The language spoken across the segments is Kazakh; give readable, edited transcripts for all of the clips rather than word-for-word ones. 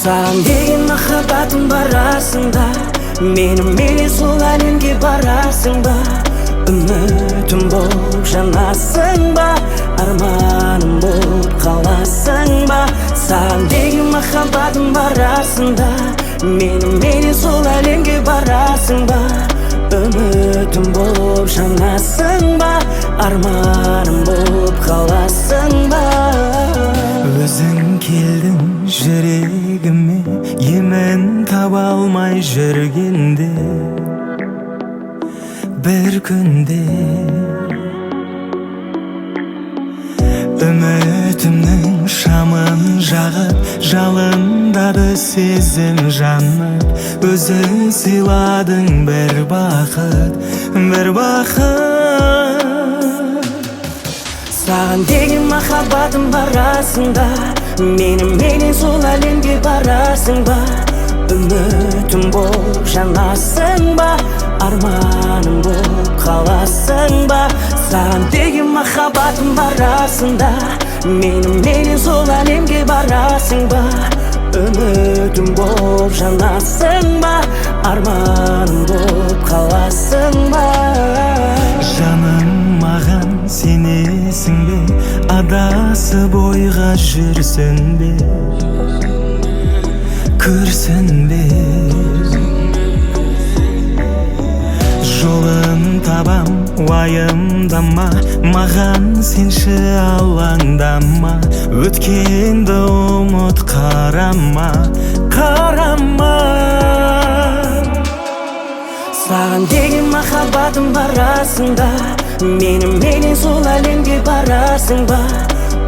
Саған деген махаббатым барасың да, менімен сол әлемге барасың ба? Үмітім болып жанасың ба? Арманым болып қаласың ба? Саған деген махаббатым барасың да, менімен сол әлемге барасың ба? Үмітім болып жанасың ба? Арманым болып қаласың ба? Өзің келдің жүрегіме, емін таба алмай жүргенде, бір күнде үмітімнің шамын жағып, жалындады сезім жанып. Өзің сыйладың бір бақыт, бір бақыт. Саған деген махаббатым барасың да, менімен сол әлемге барасың ба? Үмітім болып жанасың ба? Арманым болып қаласың ба? Саған деген махаббатым барасың да, менімен сол әлемге барасың ба? Үмітім болып жанасың ба? Арманым болып қаласың ба? Жаным, маған сенесің бе? Адасып ойға жүрсің бе? Күрсінбе, жолын табам, уайымдама. Маған сенші алаңдама. Өткенді ұмыт, қарама, қарама. Саған деген махаббатым барасың да, менімен сол әлемге барасың ба?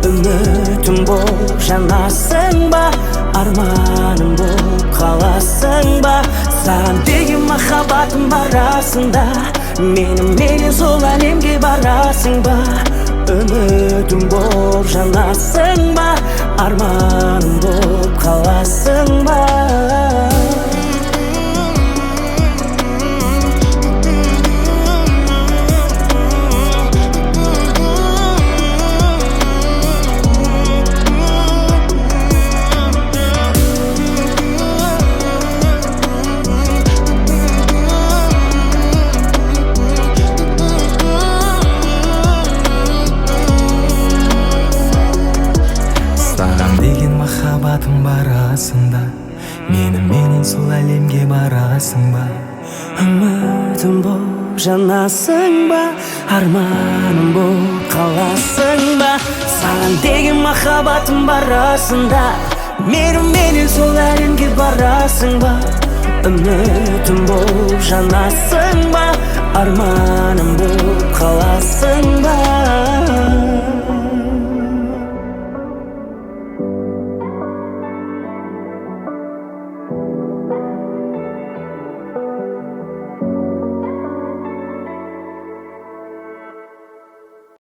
Үмітім болып жанасың ба? Арманым болып қаласың ба? Саған деген махаббатым барасың да, менімен сол әлемге барасың ба? Үмітім болып жанасың ба? Арманым болып қаласың ба? Саған деген махаббатым барасың да, менімен сол әлемге барасың ба? Үмітім болып жанасың ба? Арманым болып қаласың ба? Саған деген махаббатым барасың да, менімен сол әлемге барасың ба? Үмітім болып жанасың ба? Арманым болып қаласың